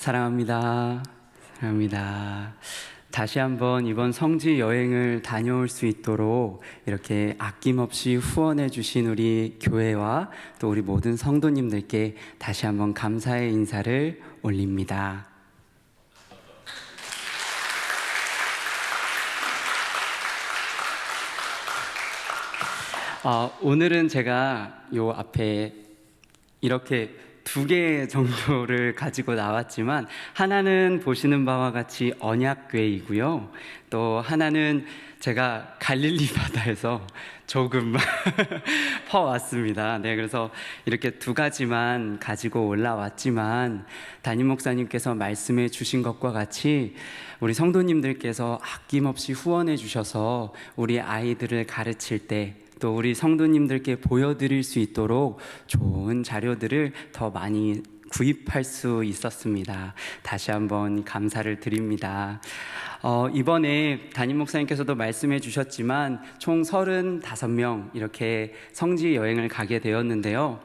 사랑합니다. 사랑합니다. 다시 한번 이번 성지 여행을 다녀올 수 있도록 이렇게 아낌없이 후원해 주신 우리 교회와 또 우리 모든 성도님들께 다시 한번 감사의 인사를 올립니다. 오늘은 제가 요 앞에 이렇게 2개 정도를 가지고 나왔지만, 하나는 보시는 바와 같이 언약궤이고요, 또 하나는 제가 갈릴리 바다에서 조금 퍼왔습니다. 네, 그래서 이렇게 2가지만 가지고 올라왔지만, 담임 목사님께서 말씀해 주신 것과 같이 우리 성도님들께서 아낌없이 후원해 주셔서 우리 아이들을 가르칠 때, 또 우리 성도님들께 보여드릴 수 있도록 좋은 자료들을 더 많이 구입할 수 있었습니다. 다시 한번 감사를 드립니다. 이번에 담임 목사님께서도 말씀해 주셨지만 총 35명 이렇게 성지 여행을 가게 되었는데요,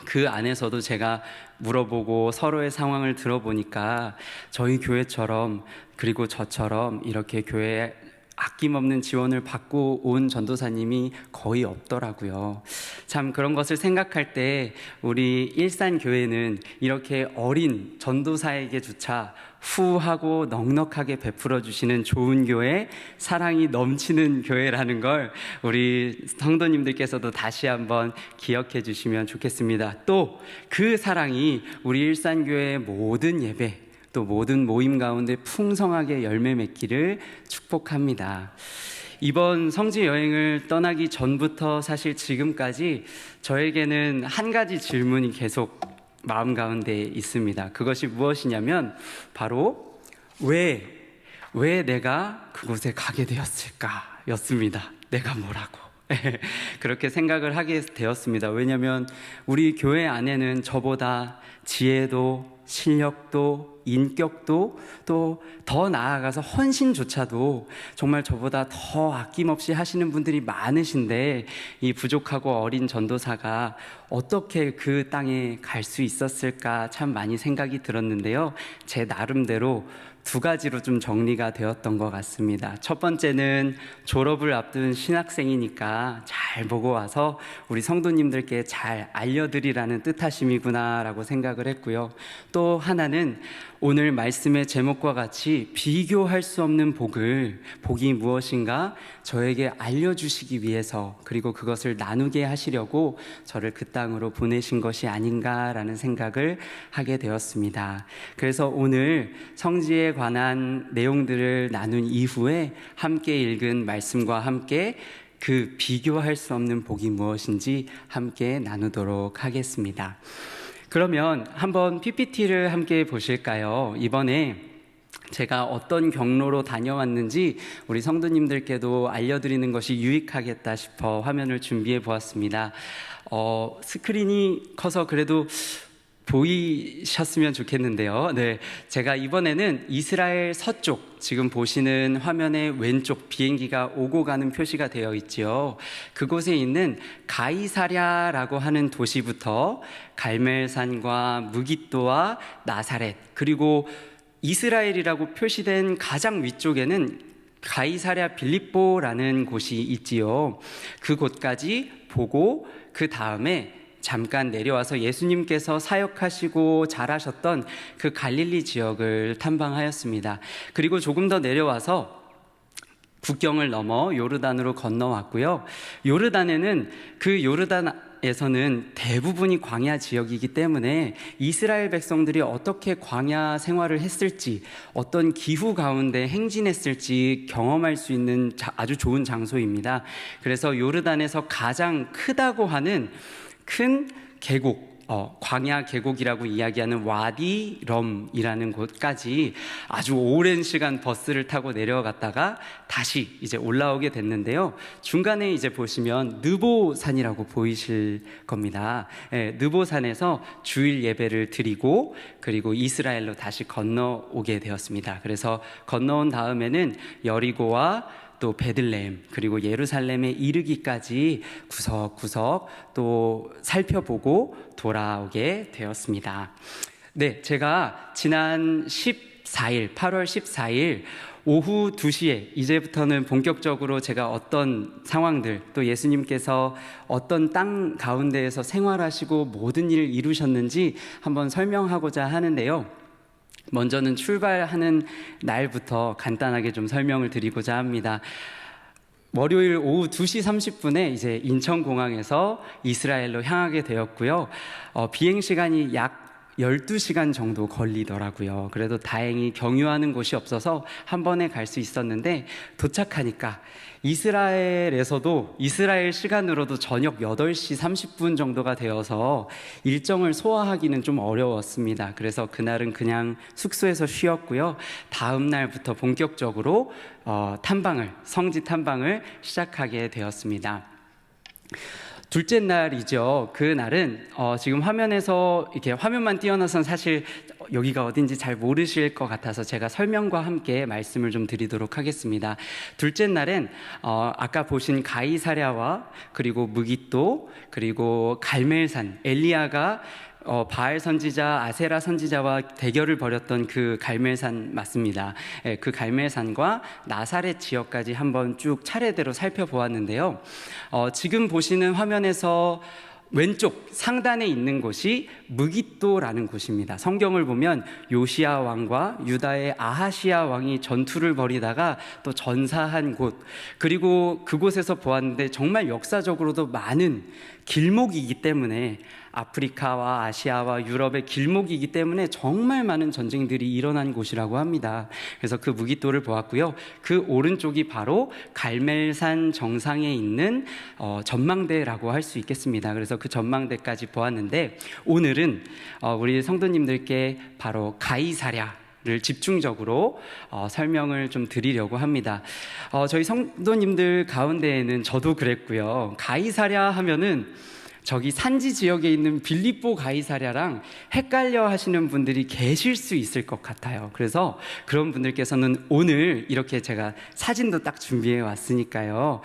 그 안에서도 제가 물어보고 서로의 상황을 들어보니까 저희 교회처럼, 그리고 저처럼 이렇게 교회에 아낌없는 지원을 받고 온 전도사님이 거의 없더라고요. 참 그런 것을 생각할 때 우리 일산교회는 이렇게 어린 전도사에게조차 후하고 넉넉하게 베풀어 주시는 좋은 교회, 사랑이 넘치는 교회라는 걸 우리 성도님들께서도 다시 한번 기억해 주시면 좋겠습니다. 또 그 사랑이 우리 일산교회의 모든 예배, 또 모든 모임 가운데 풍성하게 열매 맺기를 축복합니다. 이번 성지 여행을 떠나기 전부터 사실 지금까지 저에게는 한 가지 질문이 계속 마음 가운데 있습니다. 그것이 무엇이냐면 바로 왜 내가 그곳에 가게 되었을까 였습니다. 내가 뭐라고 그렇게 생각을 하게 되었습니다. 왜냐하면 우리 교회 안에는 저보다 지혜도 실력도 인격도, 또 더 나아가서 헌신조차도 정말 저보다 더 아낌없이 하시는 분들이 많으신데, 이 부족하고 어린 전도사가 어떻게 그 땅에 갈 수 있었을까 참 많이 생각이 들었는데요, 제 나름대로 2가지로 좀 정리가 되었던 것 같습니다. 첫 번째는 졸업을 앞둔 신학생이니까 잘 보고 와서 우리 성도님들께 잘 알려드리라는 뜻하심이구나 라고 생각을 했고요, 또 하나는 오늘 말씀의 제목과 같이 비교할 수 없는 복이 무엇인가 저에게 알려주시기 위해서, 그리고 그것을 나누게 하시려고 저를 그 땅으로 보내신 것이 아닌가라는 생각을 하게 되었습니다. 그래서 오늘 성지에 관한 내용들을 나눈 이후에 함께 읽은 말씀과 함께 그 비교할 수 없는 복이 무엇인지 함께 나누도록 하겠습니다. 그러면 한번 PPT를 함께 보실까요? 이번에 제가 어떤 경로로 다녀왔는지 우리 성도님들께도 알려드리는 것이 유익하겠다 싶어 화면을 준비해 보았습니다. 스크린이 커서 그래도 보이셨으면 좋겠는데요. 네, 제가 이번에는 이스라엘 서쪽, 지금 보시는 화면의 왼쪽 비행기가 오고 가는 표시가 되어 있지요. 그곳에 있는 가이사랴라고 하는 도시부터 갈멜산과 무깃도와 나사렛, 그리고 이스라엘이라고 표시된 가장 위쪽에는 가이사랴 빌립보라는 곳이 있지요. 그곳까지 보고 그 다음에 잠깐 내려와서 예수님께서 사역하시고 잘하셨던 그 갈릴리 지역을 탐방하였습니다. 그리고 조금 더 내려와서 국경을 넘어 요르단으로 건너왔고요. 요르단에서는 대부분이 광야 지역이기 때문에 이스라엘 백성들이 어떻게 광야 생활을 했을지, 어떤 기후 가운데 행진했을지 경험할 수 있는 아주 좋은 장소입니다. 그래서 요르단에서 가장 크다고 하는 큰 계곡, 광야 계곡이라고 이야기하는 와디 럼이라는 곳까지 아주 오랜 시간 버스를 타고 내려갔다가 다시 이제 올라오게 됐는데요, 중간에 이제 보시면 느보산이라고 보이실 겁니다. 네, 느보산에서 주일 예배를 드리고 그리고 이스라엘로 다시 건너오게 되었습니다. 그래서 건너온 다음에는 여리고와 또 베들레헴, 그리고 예루살렘에 이르기까지 구석구석 또 살펴보고 돌아오게 되었습니다. 네, 제가 지난 14일, 8월 14일 오후 2시에 이제부터는 본격적으로 제가 어떤 상황들, 또 예수님께서 어떤 땅 가운데에서 생활하시고 모든 일을 이루셨는지 한번 설명하고자 하는데요. 먼저는 출발하는 날부터 간단하게 좀 설명을 드리고자 합니다. 월요일 오후 2시 30분에 이제 인천공항에서 이스라엘로 향하게 되었고요. 비행 시간이 약 12시간 정도 걸리더라고요. 그래도 다행히 경유하는 곳이 없어서 한 번에 갈 수 있었는데, 도착하니까 이스라엘에서도 이스라엘 시간으로도 저녁 8시 30분 정도가 되어서 일정을 소화하기는 좀 어려웠습니다. 그래서 그날은 그냥 숙소에서 쉬었고요. 다음 날부터 본격적으로 성지 탐방을 시작하게 되었습니다. 둘째 날이죠. 그 날은 지금 화면에서 이렇게 화면만 띄워놔선 사실 여기가 어딘지 잘 모르실 것 같아서 제가 설명과 함께 말씀을 좀 드리도록 하겠습니다. 둘째 날엔 아까 보신 가이사랴와 그리고 무깃도 그리고 갈멜산, 엘리야가 바알 선지자, 아세라 선지자와 대결을 벌였던 그 갈멜산 맞습니다. 그 갈멜산과 나사렛 지역까지 한번 쭉 차례대로 살펴보았는데요. 지금 보시는 화면에서 왼쪽 상단에 있는 곳이 무깃도라는 곳입니다. 성경을 보면 요시야 왕과 유다의 아하시야 왕이 전투를 벌이다가 또 전사한 곳, 그리고 그곳에서 보았는데 정말 역사적으로도 많은 길목이기 때문에, 아프리카와 아시아와 유럽의 길목이기 때문에 정말 많은 전쟁들이 일어난 곳이라고 합니다. 그래서 그 무깃도를 보았고요. 그 오른쪽이 바로 갈멜산 정상에 있는 전망대라고 할 수 있겠습니다. 그래서 그 전망대까지 보았는데, 오늘은 우리 성도님들께 바로 가이사랴를 집중적으로 설명을 좀 드리려고 합니다. 저희 성도님들 가운데에는 저도 그랬고요. 가이사랴 하면은 저기 산지 지역에 있는 빌립보 가이사랴랑 헷갈려 하시는 분들이 계실 수 있을 것 같아요. 그래서 그런 분들께서는 오늘 이렇게 제가 사진도 딱 준비해 왔으니까요.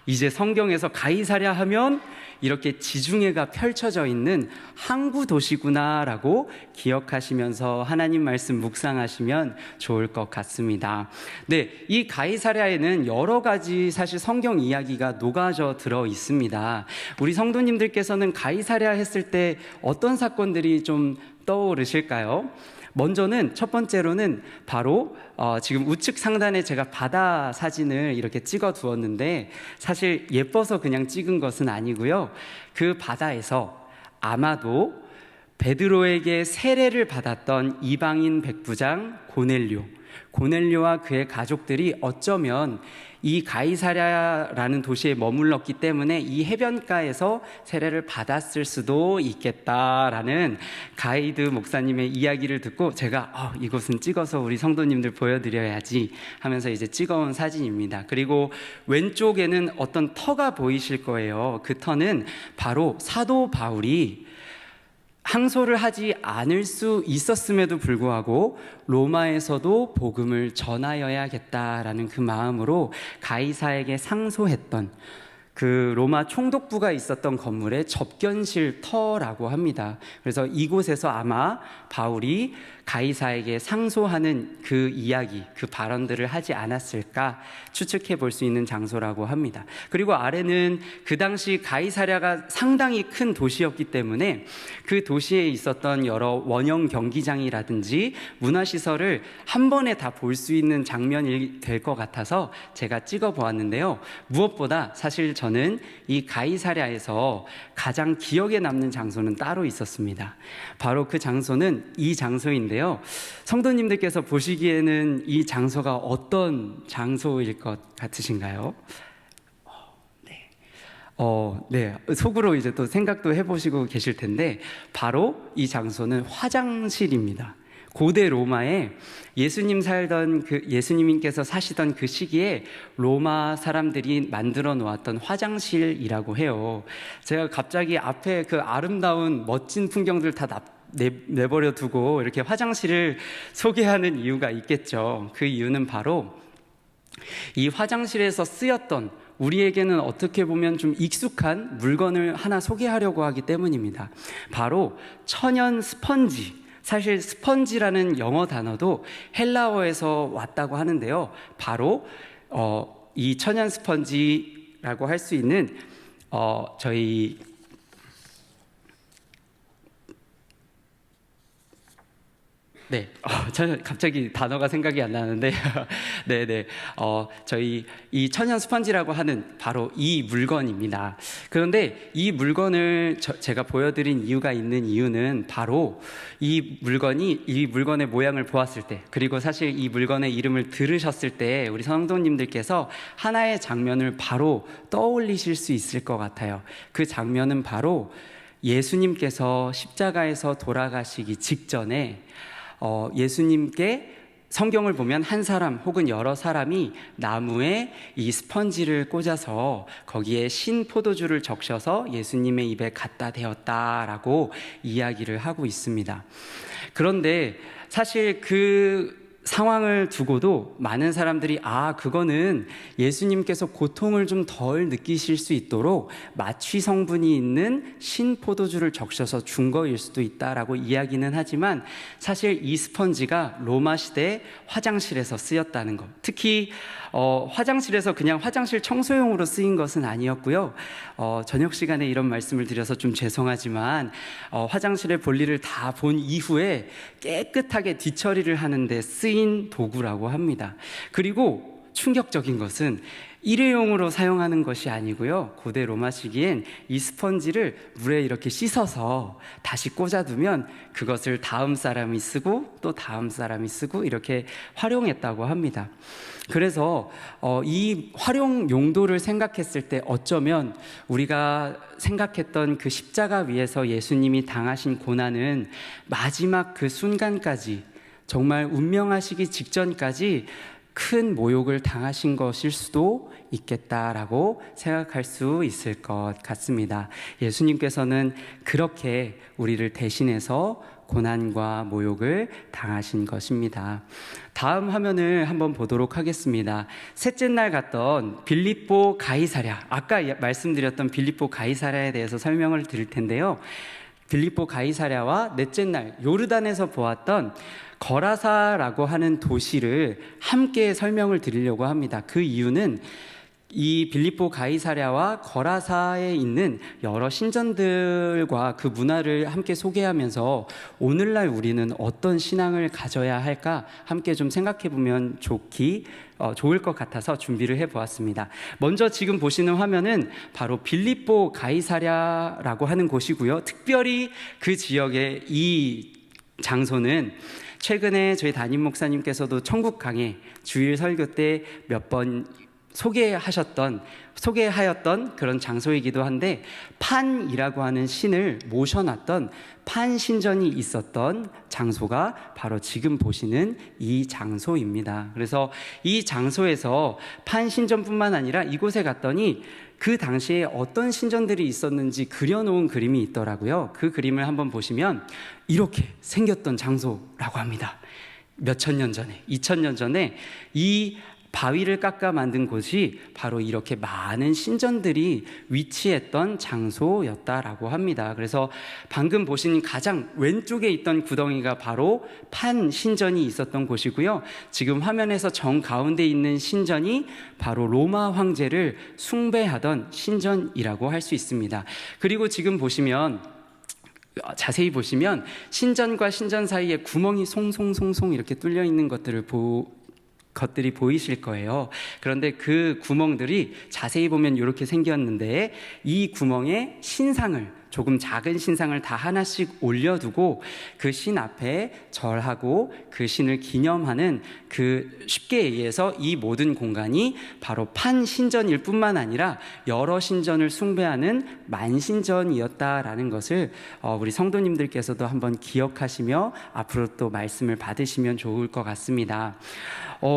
이제 성경에서 가이사랴 하면 이렇게 지중해가 펼쳐져 있는 항구 도시구나라고 기억하시면서 하나님 말씀 묵상하시면 좋을 것 같습니다. 네, 이 가이사랴에는 여러 가지 사실 성경 이야기가 녹아져 들어 있습니다. 우리 성도님들께서는 가이사랴 했을 때 어떤 사건들이 좀 떠오르실까요? 먼저는 첫 번째로는 바로 지금 우측 상단에 제가 바다 사진을 이렇게 찍어 두었는데, 사실 예뻐서 그냥 찍은 것은 아니고요. 그 바다에서 아마도 베드로에게 세례를 받았던 이방인 백부장 고넬료와 그의 가족들이 어쩌면 이 가이사랴라는 도시에 머물렀기 때문에 이 해변가에서 세례를 받았을 수도 있겠다라는 가이드 목사님의 이야기를 듣고 제가 이곳은 찍어서 우리 성도님들 보여드려야지 하면서 이제 찍어온 사진입니다. 그리고 왼쪽에는 어떤 터가 보이실 거예요. 그 터는 바로 사도 바울이 항소를 하지 않을 수 있었음에도 불구하고 로마에서도 복음을 전하여야겠다라는 그 마음으로 가이사에게 상소했던 그 로마 총독부가 있었던 건물의 접견실 터라고 합니다. 그래서 이곳에서 아마 바울이 가이사에게 상소하는 그 이야기, 그 발언들을 하지 않았을까 추측해 볼 수 있는 장소라고 합니다. 그리고 아래는 그 당시 가이사랴가 상당히 큰 도시였기 때문에 그 도시에 있었던 여러 원형 경기장이라든지 문화시설을 한 번에 다 볼 수 있는 장면이 될 것 같아서 제가 찍어 보았는데요. 무엇보다 사실 저는 이 가이사랴에서 가장 기억에 남는 장소는 따로 있었습니다. 바로 그 장소는 이 장소인데요. 성도님들께서 보시기에는 이 장소가 어떤 장소일 것 같으신가요? 네. 속으로 이제 또 생각도 해보시고 계실 텐데, 바로 이 장소는 화장실입니다. 고대 로마에 예수님께서 사시던 그 시기에 로마 사람들이 만들어 놓았던 화장실이라고 해요. 제가 갑자기 앞에 그 아름다운 멋진 풍경들 다 내버려 두고 이렇게 화장실을 소개하는 이유가 있겠죠. 그 이유는 바로 이 화장실에서 쓰였던, 우리에게는 어떻게 보면 좀 익숙한 물건을 하나 소개하려고 하기 때문입니다. 바로 천연 스펀지, 사실 스펀지라는 영어 단어도 헬라어에서 왔다고 하는데요. 바로 이 천연 스펀지라고 할 수 있는 저희 네, 저는 갑자기 단어가 생각이 안 나는데, 네네, 저희 이 천연 스펀지라고 하는 바로 이 물건입니다. 그런데 이 물건을 제가 보여드린 이유가 있는 이유는 바로 이 물건의 모양을 보았을 때, 그리고 사실 이 물건의 이름을 들으셨을 때 우리 성도님들께서 하나의 장면을 바로 떠올리실 수 있을 것 같아요. 그 장면은 바로 예수님께서 십자가에서 돌아가시기 직전에 예수님께 성경을 보면 한 사람 혹은 여러 사람이 나무에 이 스펀지를 꽂아서 거기에 신 포도주를 적셔서 예수님의 입에 갖다 대었다라고 이야기를 하고 있습니다. 그런데 사실 그 상황을 두고도 많은 사람들이 그거는 예수님께서 고통을 좀 덜 느끼실 수 있도록 마취 성분이 있는 신포도주를 적셔서 준 거일 수도 있다라고 이야기는 하지만 사실 이 스펀지가 로마 시대 화장실에서 쓰였다는 것, 특히 화장실에서 그냥 화장실 청소용으로 쓰인 것은 아니었고요. 저녁 시간에 이런 말씀을 드려서 좀 죄송하지만 화장실의 볼일을 다 본 이후에 깨끗하게 뒤처리를 하는데 쓰인 도구라고 합니다. 그리고 충격적인 것은 일회용으로 사용하는 것이 아니고요. 고대 로마 시기엔 이 스펀지를 물에 이렇게 씻어서 다시 꽂아두면 그것을 다음 사람이 쓰고 또 다음 사람이 쓰고 이렇게 활용했다고 합니다. 그래서 이 활용 용도를 생각했을 때 어쩌면 우리가 생각했던 그 십자가 위에서 예수님이 당하신 고난은 마지막 그 순간까지, 정말 운명하시기 직전까지 큰 모욕을 당하신 것일 수도 있겠다라고 생각할 수 있을 것 같습니다. 예수님께서는 그렇게 우리를 대신해서 고난과 모욕을 당하신 것입니다. 다음 화면을 한번 보도록 하겠습니다. 셋째 날 갔던 빌립보 가이사랴, 아까 말씀드렸던 빌립보 가이사랴에 대해서 설명을 드릴 텐데요. 빌립보 가이사랴와 넷째 날 요르단에서 보았던 거라사라고 하는 도시를 함께 설명을 드리려고 합니다. 그 이유는 이 빌립보 가이사랴와 거라사에 있는 여러 신전들과 그 문화를 함께 소개하면서 오늘날 우리는 어떤 신앙을 가져야 할까 함께 좀 생각해 보면 좋을 것 같아서 준비를 해보았습니다. 먼저 지금 보시는 화면은 바로 빌립보 가이사랴라고 하는 곳이고요. 특별히 그 지역의 이 장소는 최근에 저희 담임 목사님께서도 천국 강해 주일 설교 때 몇 번 소개하였던 그런 장소이기도 한데, 판이라고 하는 신을 모셔놨던 판신전이 있었던 장소가 바로 지금 보시는 이 장소입니다. 그래서 이 장소에서 판신전뿐만 아니라 이곳에 갔더니 그 당시에 어떤 신전들이 있었는지 그려놓은 그림이 있더라고요. 그 그림을 한번 보시면 이렇게 생겼던 장소라고 합니다. 몇천 년 전에, 2000년 전에 이 바위를 깎아 만든 곳이 바로 이렇게 많은 신전들이 위치했던 장소였다라고 합니다. 그래서 방금 보신 가장 왼쪽에 있던 구덩이가 바로 판 신전이 있었던 곳이고요. 지금 화면에서 정 가운데 있는 신전이 바로 로마 황제를 숭배하던 신전이라고 할 수 있습니다. 그리고 지금 보시면 자세히 보시면 신전과 신전 사이에 구멍이 송송송송 이렇게 뚫려 있는 것들이 보이실 거예요. 그런데 그 구멍들이 자세히 보면 이렇게 생겼는데, 이 구멍에 조금 작은 신상을 다 하나씩 올려두고 그 신 앞에 절하고 그 신을 기념하는, 그 쉽게 얘기해서 이 모든 공간이 바로 판신전일 뿐만 아니라 여러 신전을 숭배하는 만신전이었다라는 것을 우리 성도님들께서도 한번 기억하시며 앞으로 또 말씀을 받으시면 좋을 것 같습니다.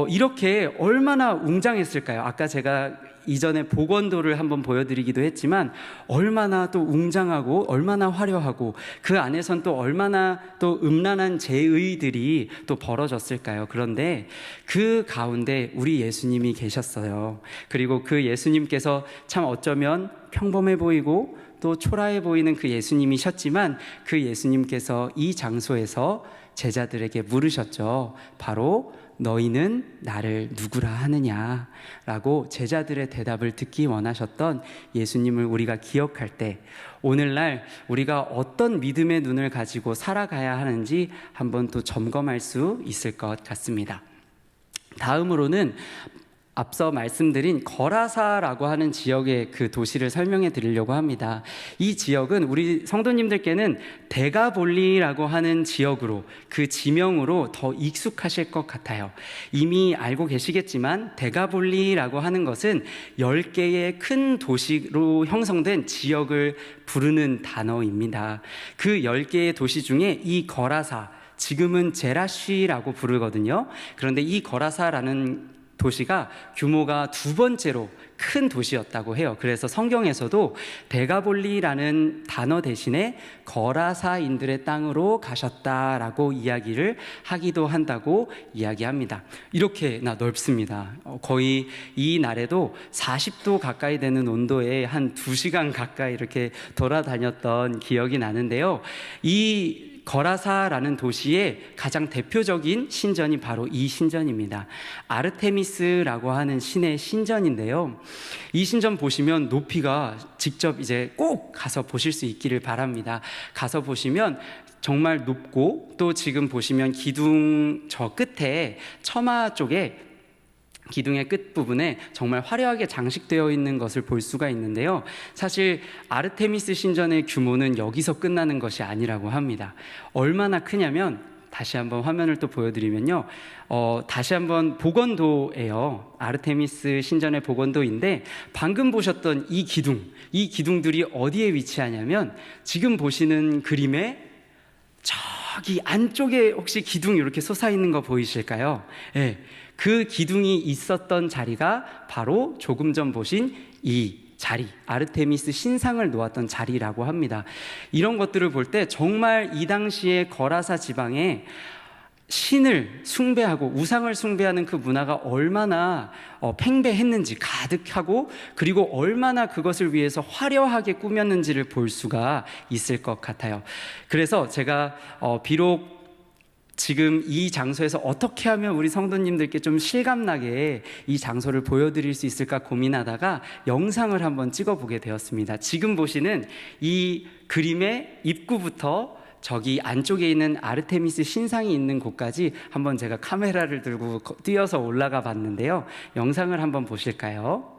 이렇게 얼마나 웅장했을까요? 아까 제가 이전에 복원도를 한번 보여드리기도 했지만 얼마나 또 웅장하고 얼마나 화려하고 그 안에선 또 얼마나 또 음란한 제의들이 또 벌어졌을까요? 그런데 그 가운데 우리 예수님이 계셨어요. 그리고 그 예수님께서 참 어쩌면 평범해 보이고 또 초라해 보이는 그 예수님이셨지만 그 예수님께서 이 장소에서 제자들에게 물으셨죠. 바로 너희는 나를 누구라 하느냐 라고 제자들의 대답을 듣기 원하셨던 예수님을 우리가 기억할 때 오늘날 우리가 어떤 믿음의 눈을 가지고 살아가야 하는지 한번 또 점검할 수 있을 것 같습니다. 다음으로는 앞서 말씀드린 거라사라고 하는 지역의 그 도시를 설명해 드리려고 합니다. 이 지역은 우리 성도님들께는 데가볼리라고 하는 지역으로, 그 지명으로 더 익숙하실 것 같아요. 이미 알고 계시겠지만 데가볼리라고 하는 것은 10개의 큰 도시로 형성된 지역을 부르는 단어입니다. 그 10개의 도시 중에 이 거라사, 지금은 제라쉬라고 부르거든요. 그런데 이 거라사라는 도시가 규모가 2번째로 큰 도시였다고 해요. 그래서 성경에서도 데가볼리라는 단어 대신에 거라사인들의 땅으로 가셨다라고 이야기를 하기도 한다고 이야기합니다. 이렇게나 넓습니다. 거의 이 날에도 40도 가까이 되는 온도에 한 2시간 가까이 이렇게 돌아다녔던 기억이 나는데요. 이 거라사라는 도시의 가장 대표적인 신전이 바로 이 신전입니다. 아르테미스라고 하는 신의 신전인데요. 이 신전 보시면 높이가 직접 이제 꼭 가서 보실 수 있기를 바랍니다. 가서 보시면 정말 높고 또 지금 보시면 기둥 저 끝에 처마 쪽에 기둥의 끝부분에 정말 화려하게 장식되어 있는 것을 볼 수가 있는데요. 사실 아르테미스 신전의 규모는 여기서 끝나는 것이 아니라고 합니다. 얼마나 크냐면 다시 한번 화면을 또 보여드리면요. 다시 한번 보건도예요. 아르테미스 신전의 보건도인데 방금 보셨던 이 기둥들이 어디에 위치하냐면 지금 보시는 그림에 저기 안쪽에 혹시 기둥이 이렇게 솟아있는 거 보이실까요? 네. 그 기둥이 있었던 자리가 바로 조금 전 보신 이 자리, 아르테미스 신상을 놓았던 자리라고 합니다. 이런 것들을 볼 때 정말 이 당시에 거라사 지방에 신을 숭배하고 우상을 숭배하는 그 문화가 얼마나 팽배했는지 가득하고, 그리고 얼마나 그것을 위해서 화려하게 꾸몄는지를 볼 수가 있을 것 같아요. 그래서 제가 비록 지금 이 장소에서 어떻게 하면 우리 성도님들께 좀 실감나게 이 장소를 보여드릴 수 있을까 고민하다가 영상을 한번 찍어보게 되었습니다. 지금 보시는 이 그림의 입구부터 저기 안쪽에 있는 아르테미스 신상이 있는 곳까지 한번 제가 카메라를 들고 뛰어서 올라가 봤는데요. 영상을 한번 보실까요?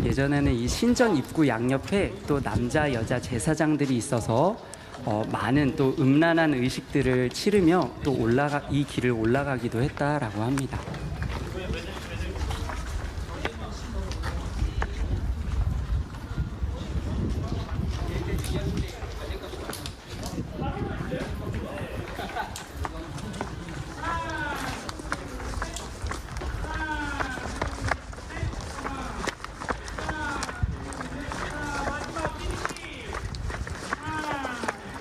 예전에는 이 신전 입구 양옆에 또 남자 여자 제사장들이 있어서 많은 또 음란한 의식들을 치르며 또 이 길을 올라가기도 했다라고 합니다.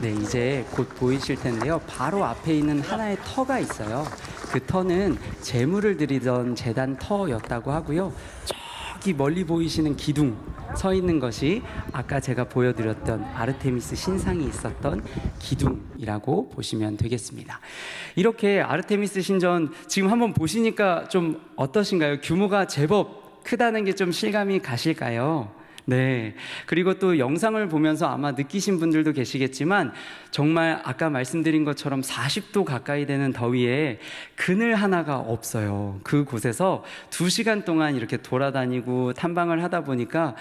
네, 이제 곧 보이실 텐데요. 바로 앞에 있는 하나의 터가 있어요. 그 터는 제물을 드리던 제단 터였다고 하고요. 저기 멀리 보이시는 기둥 서 있는 것이 아까 제가 보여드렸던 아르테미스 신상이 있었던 기둥이라고 보시면 되겠습니다. 이렇게 아르테미스 신전 지금 한번 보시니까 좀 어떠신가요? 규모가 제법 크다는 게 좀 실감이 가실까요? 네. 그리고 또 영상을 보면서 아마 느끼신 분들도 계시겠지만 정말 아까 말씀드린 것처럼 40도 가까이 되는 더위에 그늘 하나가 없어요. 그곳에서 2시간 동안 이렇게 돌아다니고 탐방을 하다 보니까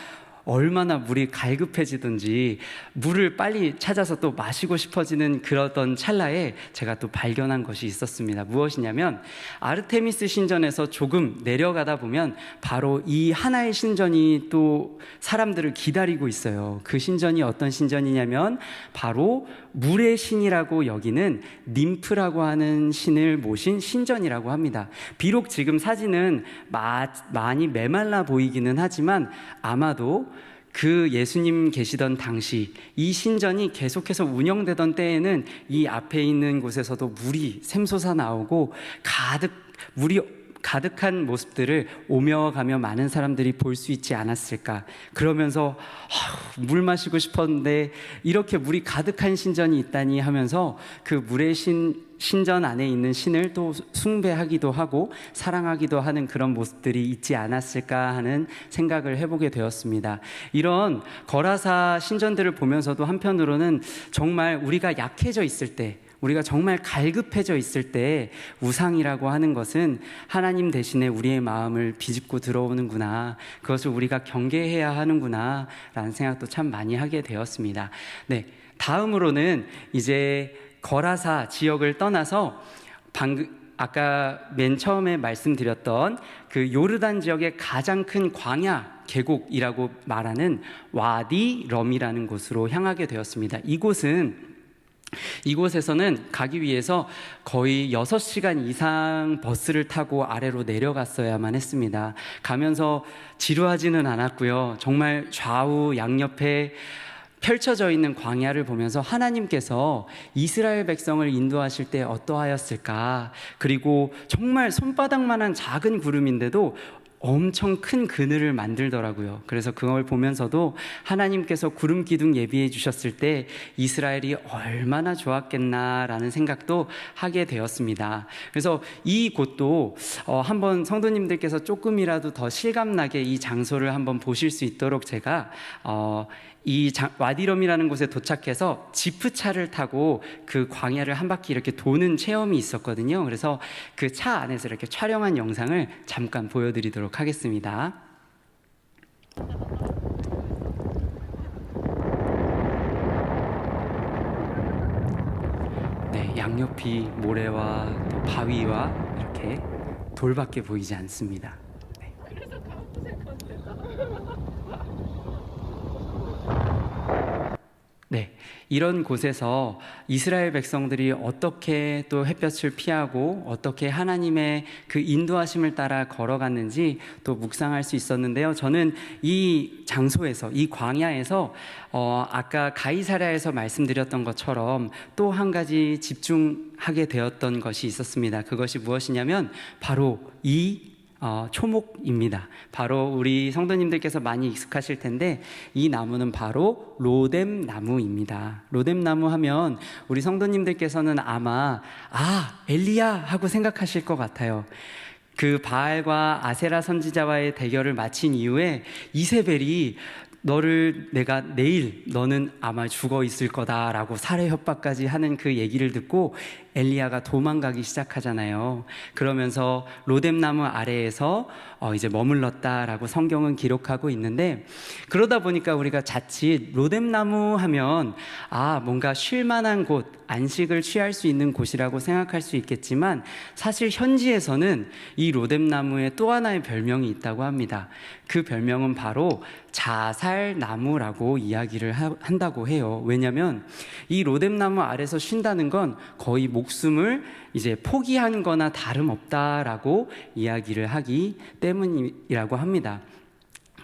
얼마나 물이 갈급해지든지 물을 빨리 찾아서 또 마시고 싶어지는 그러던 찰나에 제가 또 발견한 것이 있었습니다. 무엇이냐면 아르테미스 신전에서 조금 내려가다 보면 바로 이 하나의 신전이 또 사람들을 기다리고 있어요. 그 신전이 어떤 신전이냐면 바로 물의 신이라고 여기는 님프라고 하는 신을 모신 신전이라고 합니다. 비록 지금 사진은 많이 메말라 보이기는 하지만 아마도 그 예수님 계시던 당시 이 신전이 계속해서 운영되던 때에는 이 앞에 있는 곳에서도 물이 샘솟아 나오고 가득 물이 가득한 모습들을 오며 가며 많은 사람들이 볼 수 있지 않았을까. 그러면서 물 마시고 싶었는데 이렇게 물이 가득한 신전이 있다니 하면서 그 물의 신전 안에 있는 신을 또 숭배하기도 하고 사랑하기도 하는 그런 모습들이 있지 않았을까 하는 생각을 해보게 되었습니다. 이런 거라사 신전들을 보면서도 한편으로는 정말 우리가 약해져 있을 때, 우리가 정말 갈급해져 있을 때 우상이라고 하는 것은 하나님 대신에 우리의 마음을 비집고 들어오는구나, 그것을 우리가 경계해야 하는구나 라는 생각도 참 많이 하게 되었습니다. 네, 다음으로는 이제 거라사 지역을 떠나서 아까 맨 처음에 말씀드렸던 그 요르단 지역의 가장 큰 광야 계곡이라고 말하는 와디 럼이라는 곳으로 향하게 되었습니다. 이곳에서는 가기 위해서 거의 6시간 이상 버스를 타고 아래로 내려갔어야만 했습니다. 가면서 지루하지는 않았고요. 정말 좌우 양옆에 펼쳐져 있는 광야를 보면서 하나님께서 이스라엘 백성을 인도하실 때 어떠하였을까, 그리고 정말 손바닥만한 작은 구름인데도 엄청 큰 그늘을 만들더라고요. 그래서 그걸 보면서도 하나님께서 구름 기둥 예비해 주셨을 때 이스라엘이 얼마나 좋았겠나라는 생각도 하게 되었습니다. 그래서 이 곳도 한번 성도님들께서 조금이라도 더 실감나게 이 장소를 한번 보실 수 있도록 제가 와디럼이라는 곳에 도착해서 지프차를 타고 그 광야를 한 바퀴 이렇게 도는 체험이 있었거든요. 그래서 그 차 안에서 이렇게 촬영한 영상을 잠깐 보여드리도록 하겠습니다. 네, 양옆이 모래와 또 바위와 이렇게 돌밖에 보이지 않습니다. 네, 이런 곳에서 이스라엘 백성들이 어떻게 또 햇볕을 피하고 어떻게 하나님의 그 인도하심을 따라 걸어갔는지 또 묵상할 수 있었는데요. 저는 이 장소에서, 이 광야에서 아까 가이사랴에서 말씀드렸던 것처럼 또 한 가지 집중하게 되었던 것이 있었습니다. 그것이 무엇이냐면 바로 이 초목입니다. 바로 우리 성도님들께서 많이 익숙하실 텐데 이 나무는 바로 로뎀 나무입니다. 로뎀 나무 하면 우리 성도님들께서는 아마 엘리야 하고 생각하실 것 같아요. 그 바알과 아세라 선지자와의 대결을 마친 이후에 이세벨이 내가 내일 너는 아마 죽어 있을 거다라고 살해 협박까지 하는 그 얘기를 듣고 엘리야가 도망가기 시작하잖아요. 그러면서 로뎀 나무 아래에서 이제 머물렀다라고 성경은 기록하고 있는데, 그러다 보니까 우리가 자칫 로뎀 나무 하면 뭔가 쉴 만한 곳, 안식을 취할 수 있는 곳이라고 생각할 수 있겠지만 사실 현지에서는 이 로뎀 나무에 또 하나의 별명이 있다고 합니다. 그 별명은 바로 자살나무라고 이야기를 한다고 해요. 왜냐하면 이 로뎀 나무 아래서 쉰다는 건 거의 목숨을 이제 포기한 거나 다름없다라고 이야기를 하기 때문이라고 합니다.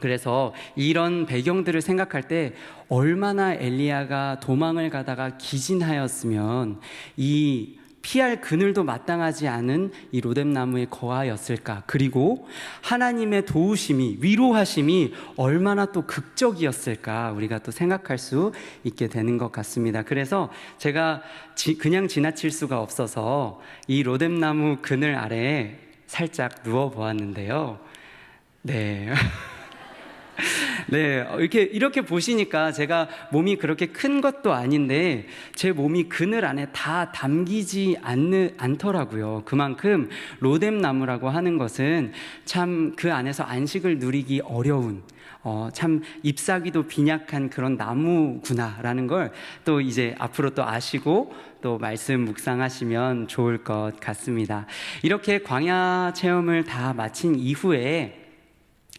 그래서 이런 배경들을 생각할 때 얼마나 엘리야가 도망을 가다가 기진하였으면 이 피할 그늘도 마땅하지 않은 이 로뎀 나무에 거하였을까, 그리고 하나님의 도우심이, 위로하심이 얼마나 또 극적이었을까 우리가 또 생각할 수 있게 되는 것 같습니다. 그래서 제가 그냥 지나칠 수가 없어서 이 로뎀 나무 그늘 아래에 살짝 누워 보았는데요. 네. 네, 이렇게 보시니까 제가 몸이 그렇게 큰 것도 아닌데 제 몸이 그늘 안에 다 담기지 않더라고요. 그만큼 로뎀 나무라고 하는 것은 참 그 안에서 안식을 누리기 어려운, 참 잎사귀도 빈약한 그런 나무구나라는 걸 또 이제 앞으로 또 아시고 또 말씀 묵상하시면 좋을 것 같습니다. 이렇게 광야 체험을 다 마친 이후에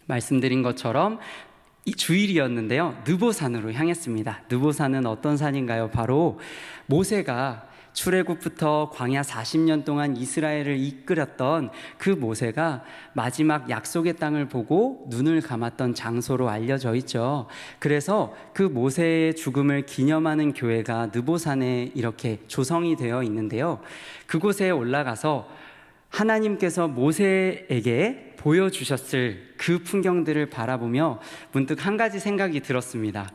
말씀드린 것처럼 주일이었는데요, 느보산으로 향했습니다. 느보산은 어떤 산인가요? 바로 모세가 출애굽부터 광야 40년 동안 이스라엘을 이끌었던 그 모세가 마지막 약속의 땅을 보고 눈을 감았던 장소로 알려져 있죠. 그래서 그 모세의 죽음을 기념하는 교회가 느보산에 이렇게 조성이 되어 있는데요, 그곳에 올라가서 하나님께서 모세에게 보여주셨을 그 풍경들을 바라보며 문득 한 가지 생각이 들었습니다.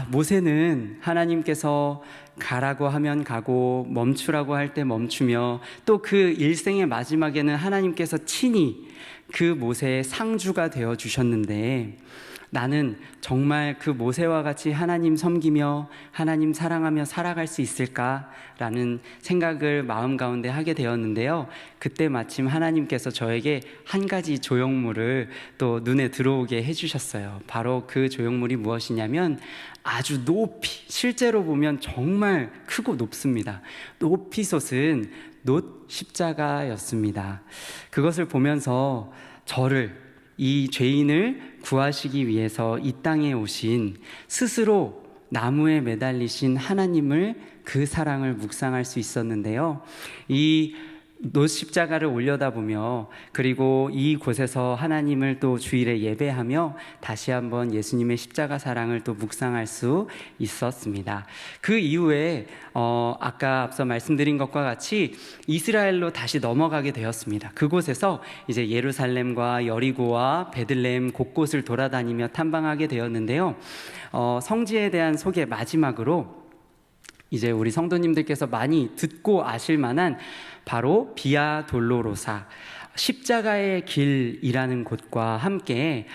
모세는 하나님께서 가라고 하면 가고 멈추라고 할 때 멈추며 또 그 일생의 마지막에는 하나님께서 친히 그 모세의 상주가 되어 주셨는데, 나는 정말 그 모세와 같이 하나님 섬기며 하나님 사랑하며 살아갈 수 있을까라는 생각을 마음 가운데 하게 되었는데요. 그때 마침 하나님께서 저에게 한 가지 조형물을 또 눈에 들어오게 해주셨어요. 바로 그 조형물이 무엇이냐면 아주 높이, 실제로 보면 정말 크고 높습니다. 높이 솟은 놋 십자가였습니다. 그것을 보면서 저를, 이 죄인을 구하시기 위해서 이 땅에 오신, 스스로 나무에 매달리신 하나님을, 그 사랑을 묵상할 수 있었는데요. 이 놋 십자가를 올려다보며, 그리고 이곳에서 하나님을 또 주일에 예배하며 다시 한번 예수님의 십자가 사랑을 또 묵상할 수 있었습니다. 그 이후에 아까 앞서 말씀드린 것과 같이 이스라엘로 다시 넘어가게 되었습니다. 그곳에서 이제 예루살렘과 여리고와 베들레헴 곳곳을 돌아다니며 탐방하게 되었는데요. 성지에 대한 소개 마지막으로, 이제 우리 성도님들께서 많이 듣고 아실 만한 바로 비아 돌로로사, 십자가의 길이라는 곳과 함께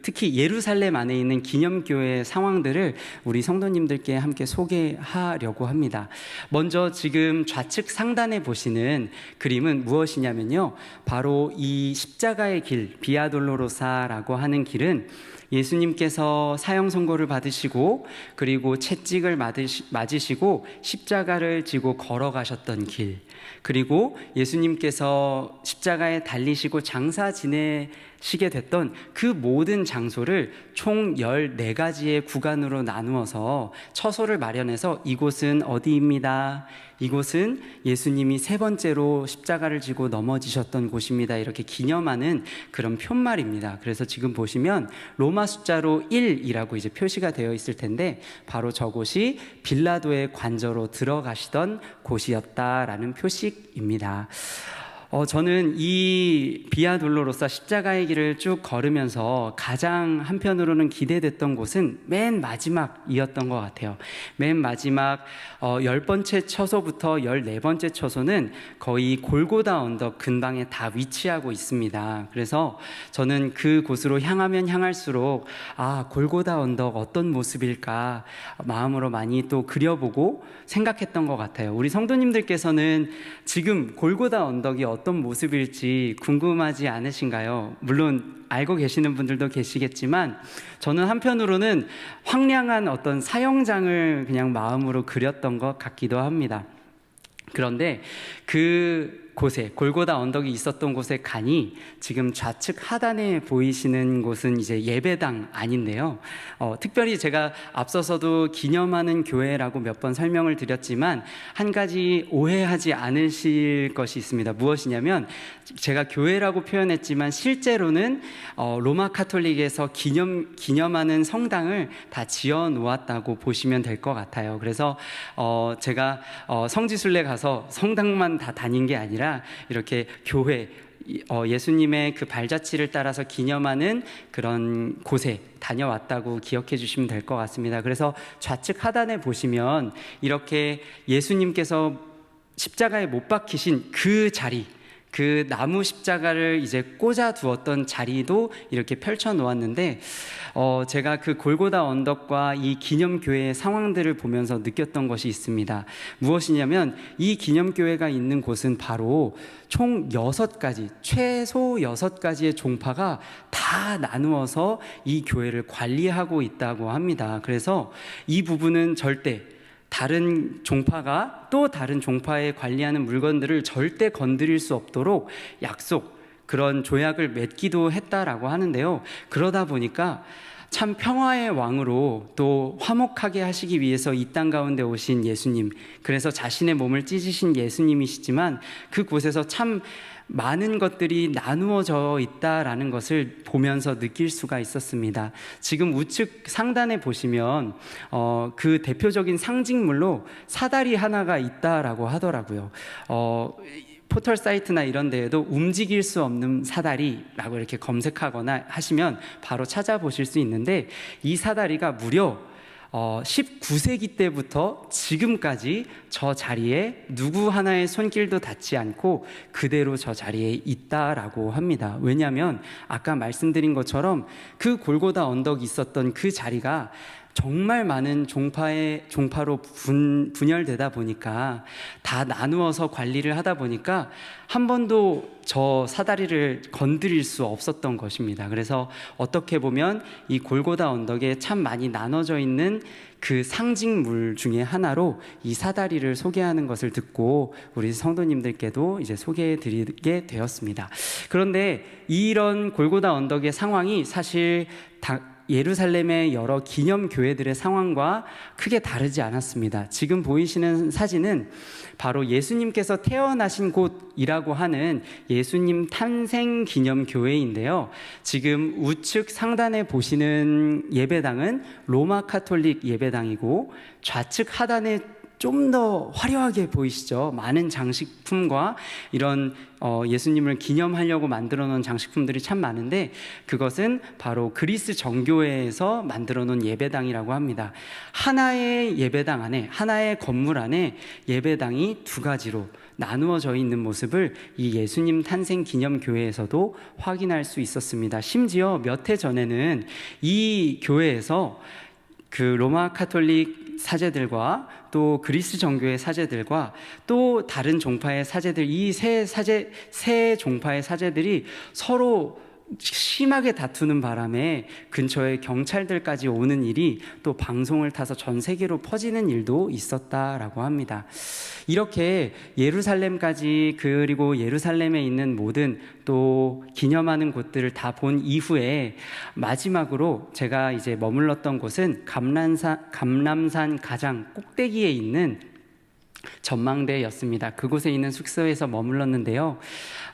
특히 예루살렘 안에 있는 기념교회 상황들을 우리 성도님들께 함께 소개하려고 합니다. 먼저 지금 좌측 상단에 보시는 그림은 무엇이냐면요, 바로 이 십자가의 길, 비아 돌로로사라고 하는 길은 예수님께서 사형 선고를 받으시고 그리고 채찍을 맞으시고 십자가를 지고 걸어가셨던 길, 그리고 예수님께서 십자가에 달리시고 장사 지내시게 됐던 그 모든 장소를 총 14가지의 구간으로 나누어서 처소를 마련해서 이곳은 어디입니다, 이곳은 예수님이 3번째로 십자가를 지고 넘어지셨던 곳입니다, 이렇게 기념하는 그런 표말입니다. 그래서 지금 보시면 로마 숫자로 1이라고 이제 표시가 되어 있을 텐데, 바로 저곳이 빌라도의 관저로 들어가시던 곳이었다라는 표식입니다. 저는 이 비아 돌로로사 십자가의 길을 쭉 걸으면서 가장 한편으로는 기대됐던 곳은 맨 마지막이었던 것 같아요. 맨 마지막 10번째 처소부터 14번째 처소는 거의 골고다 언덕 근방에 다 위치하고 있습니다. 그래서 저는 그 곳으로 향하면 향할수록 골고다 언덕 어떤 모습일까 마음으로 많이 또 그려보고 생각했던 것 같아요. 우리 성도님들께서는 지금 골고다 언덕이 어떤 모습일지 궁금하지 않으신가요? 물론 알고 계시는 분들도 계시겠지만, 저는 한편으로는 황량한 어떤 사형장을 그냥 마음으로 그렸던 것 같기도 합니다. 그런데 그 곳에, 골고다 언덕이 있었던 곳에 가니 지금 좌측 하단에 보이시는 곳은 이제 예배당 안인데요. 특별히 제가 앞서서도 기념하는 교회라고 몇 번 설명을 드렸지만 한 가지 오해하지 않으실 것이 있습니다. 무엇이냐면, 제가 교회라고 표현했지만 실제로는 로마 카톨릭에서 기념하는 성당을 다 지어 놓았다고 보시면 될 것 같아요. 그래서 제가 성지순례 가서 성당만 다 다닌 게 아니라 이렇게 교회, 예수님의 그 발자취를 따라서 기념하는 그런 곳에 다녀왔다고 기억해 주시면 될 것 같습니다. 그래서 좌측 하단에 보시면 이렇게 예수님께서 십자가에 못 박히신 그 자리, 그 나무 십자가를 이제 꽂아 두었던 자리도 이렇게 펼쳐 놓았는데, 제가 그 골고다 언덕과 이 기념교회의 상황들을 보면서 느꼈던 것이 있습니다. 무엇이냐면, 이 기념교회가 있는 곳은 바로 총 6가지, 최소 6가지의 종파가 다 나누어서 이 교회를 관리하고 있다고 합니다. 그래서 이 부분은 절대 다른 종파가 또 다른 종파에 관리하는 물건들을 절대 건드릴 수 없도록 그런 조약을 맺기도 했다라고 하는데요. 그러다 보니까 참 평화의 왕으로 또 화목하게 하시기 위해서 이 땅 가운데 오신 예수님, 그래서 자신의 몸을 찢으신 예수님이시지만 그곳에서 참 많은 것들이 나누어져 있다라는 것을 보면서 느낄 수가 있었습니다. 지금 우측 상단에 보시면 그 대표적인 상징물로 사다리 하나가 있다라고 하더라고요. 포털 사이트나 이런 데에도 움직일 수 없는 사다리라고 이렇게 검색하거나 하시면 바로 찾아보실 수 있는데, 이 사다리가 무려 19세기 때부터 지금까지 저 자리에 누구 하나의 손길도 닿지 않고 그대로 저 자리에 있다라고 합니다. 왜냐하면 아까 말씀드린 것처럼 그 골고다 언덕이 있었던 그 자리가 정말 많은 종파로 분열되다 보니까, 다 나누어서 관리를 하다 보니까 한 번도 저 사다리를 건드릴 수 없었던 것입니다. 그래서 어떻게 보면 이 골고다 언덕에 참 많이 나눠져 있는 그 상징물 중에 하나로 이 사다리를 소개하는 것을 듣고 우리 성도님들께도 이제 소개해 드리게 되었습니다. 그런데 이런 골고다 언덕의 상황이 사실 예루살렘의 여러 기념 교회들의 상황과 크게 다르지 않았습니다. 지금 보이시는 사진은 바로 예수님께서 태어나신 곳이라고 하는 예수님 탄생 기념 교회인데요. 지금 우측 상단에 보시는 예배당은 로마 카톨릭 예배당이고, 좌측 하단에 좀 더 화려하게 보이시죠? 많은 장식품과 이런 예수님을 기념하려고 만들어 놓은 장식품들이 참 많은데, 그것은 바로 그리스 정교회에서 만들어 놓은 예배당이라고 합니다. 하나의 예배당 안에, 하나의 건물 안에 예배당이 두 가지로 나누어져 있는 모습을 이 예수님 탄생 기념 교회에서도 확인할 수 있었습니다. 심지어 몇 해 전에는 이 교회에서 그 로마 카톨릭 사제들과 또 그리스 정교회 사제들과 또 다른 종파의 사제들, 이 세 종파의 사제들이 서로 심하게 다투는 바람에 근처에 경찰들까지 오는 일이 또 방송을 타서 전 세계로 퍼지는 일도 있었다라고 합니다. 이렇게 예루살렘까지, 그리고 예루살렘에 있는 모든 또 기념하는 곳들을 다 본 이후에 마지막으로 제가 이제 머물렀던 곳은 감람산 가장 꼭대기에 있는 전망대였습니다. 그곳에 있는 숙소에서 머물렀는데요.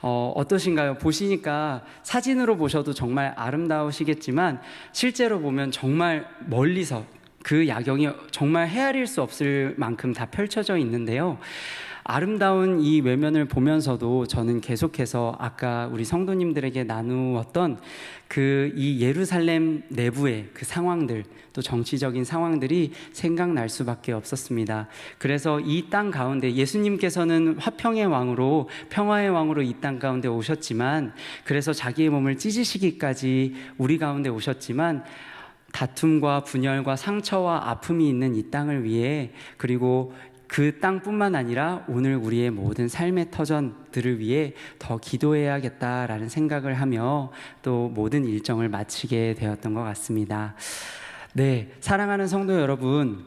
어떠신가요? 보시니까 사진으로 보셔도 정말 아름다우시겠지만 실제로 보면 정말 멀리서 그 야경이 정말 헤아릴 수 없을 만큼 다 펼쳐져 있는데요. 아름다운 이 외면을 보면서도 저는 계속해서 아까 우리 성도님들에게 나누었던 그 이 예루살렘 내부의 그 상황들, 또 정치적인 상황들이 생각날 수밖에 없었습니다. 그래서 이 땅 가운데 예수님께서는 화평의 왕으로, 평화의 왕으로 이 땅 가운데 오셨지만, 그래서 자기의 몸을 찢으시기까지 우리 가운데 오셨지만, 다툼과 분열과 상처와 아픔이 있는 이 땅을 위해, 그리고 그 땅뿐만 아니라 오늘 우리의 모든 삶의 터전들을 위해 더 기도해야겠다라는 생각을 하며 또 모든 일정을 마치게 되었던 것 같습니다. 네, 사랑하는 성도 여러분,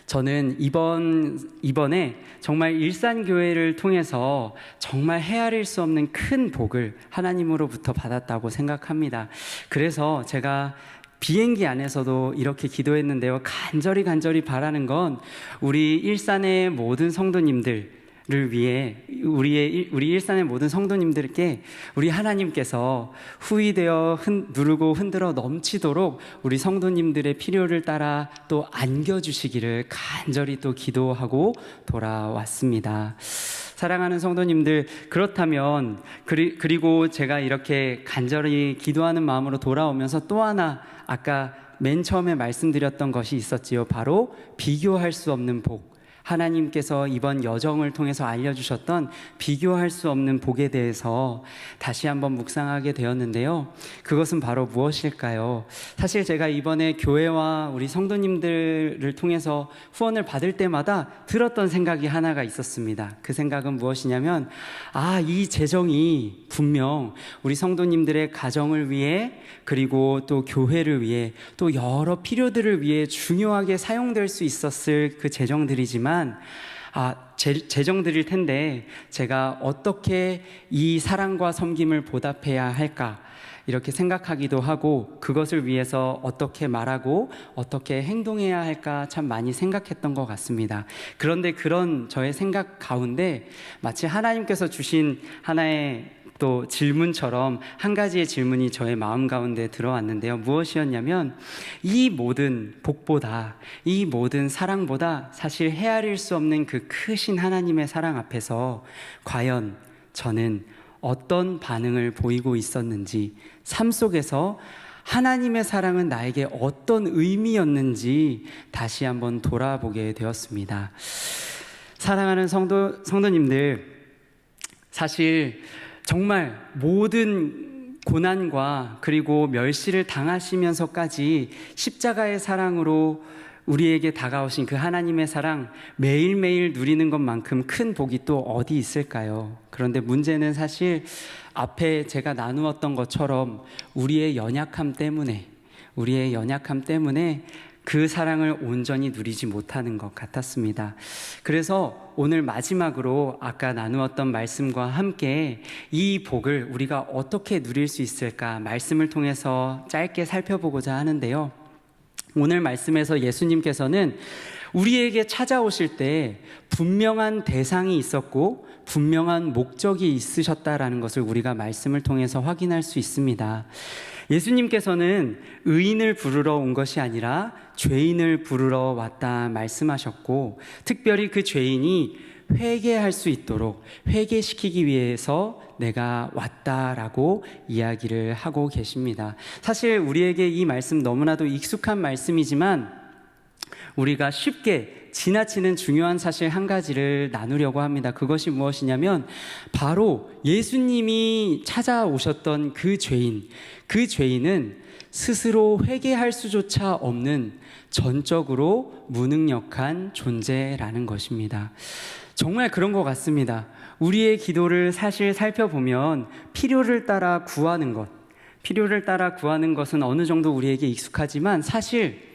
저는 이번에 정말 일산교회를 통해서 정말 헤아릴 수 없는 큰 복을 하나님으로부터 받았다고 생각합니다. 그래서 제가 비행기 안에서도 이렇게 기도했는데요. 간절히 바라는 건 우리 일산의 모든 성도님들을 위해, 우리 일산의 모든 성도님들께 우리 하나님께서 후위되어 누르고 흔들어 넘치도록 우리 성도님들의 필요를 따라 또 안겨주시기를 간절히 또 기도하고 돌아왔습니다. 사랑하는 성도님들, 그렇다면 그리고 제가 이렇게 간절히 기도하는 마음으로 돌아오면서 또 하나 아까 맨 처음에 말씀드렸던 것이 있었지요. 바로 비교할 수 없는 복. 하나님께서 이번 여정을 통해서 알려주셨던 비교할 수 없는 복에 대해서 다시 한번 묵상하게 되었는데요. 그것은 바로 무엇일까요? 사실 제가 이번에 교회와 우리 성도님들을 통해서 후원을 받을 때마다 들었던 생각이 하나가 있었습니다. 그 생각은 무엇이냐면, 이 재정이 분명 우리 성도님들의 가정을 위해, 그리고 또 교회를 위해, 또 여러 필요들을 위해 중요하게 사용될 수 있었을 그 재정들이지만, 재정들일 텐데 제가 어떻게 이 사랑과 섬김을 보답해야 할까, 이렇게 생각하기도 하고, 그것을 위해서 어떻게 말하고 어떻게 행동해야 할까 참 많이 생각했던 것 같습니다. 그런데 그런 저의 생각 가운데 마치 하나님께서 주신 하나의 또 질문처럼 한 가지의 질문이 저의 마음 가운데 들어왔는데요. 무엇이었냐면, 이 모든 복보다, 이 모든 사랑보다 사실 헤아릴 수 없는 그 크신 하나님의 사랑 앞에서 과연 저는 어떤 반응을 보이고 있었는지, 삶 속에서 하나님의 사랑은 나에게 어떤 의미였는지 다시 한번 돌아보게 되었습니다. 사랑하는 성도님들, 사실 정말 모든 고난과 그리고 멸시를 당하시면서까지 십자가의 사랑으로 우리에게 다가오신 그 하나님의 사랑, 매일매일 누리는 것만큼 큰 복이 또 어디 있을까요? 그런데 문제는 사실 앞에 제가 나누었던 것처럼 우리의 연약함 때문에 그 사랑을 온전히 누리지 못하는 것 같았습니다. 그래서 오늘 마지막으로 아까 나누었던 말씀과 함께 이 복을 우리가 어떻게 누릴 수 있을까, 말씀을 통해서 짧게 살펴보고자 하는데요. 오늘 말씀에서 예수님께서는 우리에게 찾아오실 때 분명한 대상이 있었고 분명한 목적이 있으셨다라는 것을 우리가 말씀을 통해서 확인할 수 있습니다. 예수님께서는 의인을 부르러 온 것이 아니라 죄인을 부르러 왔다 말씀하셨고, 특별히 그 죄인이 회개할 수 있도록 회개시키기 위해서 내가 왔다라고 이야기를 하고 계십니다. 사실 우리에게 이 말씀 너무나도 익숙한 말씀이지만 우리가 쉽게 지나치는 중요한 사실 한 가지를 나누려고 합니다. 그것이 무엇이냐면 바로 예수님이 찾아오셨던 그 죄인은 스스로 회개할 수조차 없는 전적으로 무능력한 존재라는 것입니다. 정말 그런 것 같습니다. 우리의 기도를 사실 살펴보면 필요를 따라 구하는 것은 어느 정도 우리에게 익숙하지만 사실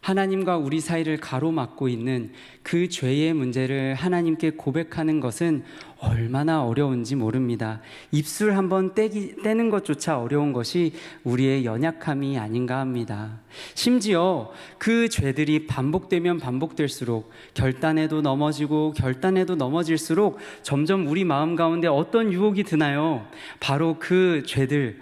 하나님과 우리 사이를 가로막고 있는 그 죄의 문제를 하나님께 고백하는 것은 얼마나 어려운지 모릅니다. 입술 한번 떼는 것조차 어려운 것이 우리의 연약함이 아닌가 합니다. 심지어 그 죄들이 반복되면 반복될수록 결단에도 넘어질수록 점점 우리 마음 가운데 어떤 유혹이 드나요? 바로 그 죄들,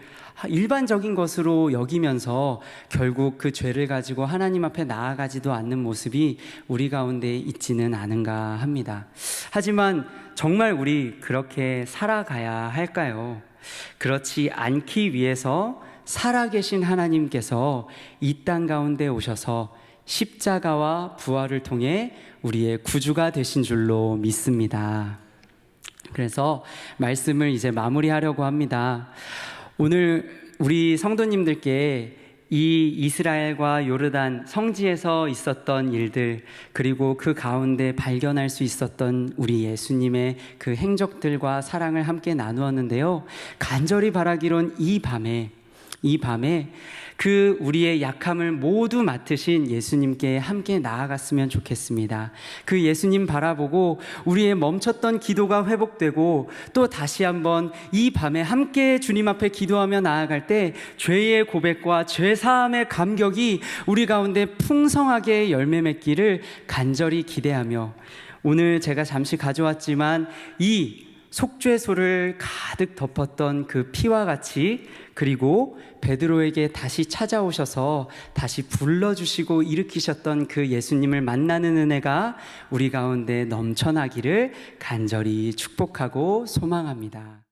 일반적인 것으로 여기면서 결국 그 죄를 가지고 하나님 앞에 나아가지도 않는 모습이 우리 가운데 있지는 않은가 합니다. 하지만 정말 우리 그렇게 살아가야 할까요? 그렇지 않기 위해서 살아계신 하나님께서 이 땅 가운데 오셔서 십자가와 부활을 통해 우리의 구주가 되신 줄로 믿습니다. 그래서 말씀을 이제 마무리하려고 합니다. 오늘 우리 성도님들께 이 이스라엘과 요르단 성지에서 있었던 일들, 그리고 그 가운데 발견할 수 있었던 우리 예수님의 그 행적들과 사랑을 함께 나누었는데요. 간절히 바라기론 이 밤에 그 우리의 약함을 모두 맡으신 예수님께 함께 나아갔으면 좋겠습니다. 그 예수님 바라보고 우리의 멈췄던 기도가 회복되고 또 다시 한번 이 밤에 함께 주님 앞에 기도하며 나아갈 때 죄의 고백과 죄 사함의 감격이 우리 가운데 풍성하게 열매 맺기를 간절히 기대하며, 오늘 제가 잠시 가져왔지만 이 속죄소를 가득 덮었던 그 피와 같이, 그리고 베드로에게 다시 찾아오셔서 다시 불러주시고 일으키셨던 그 예수님을 만나는 은혜가 우리 가운데 넘쳐나기를 간절히 축복하고 소망합니다.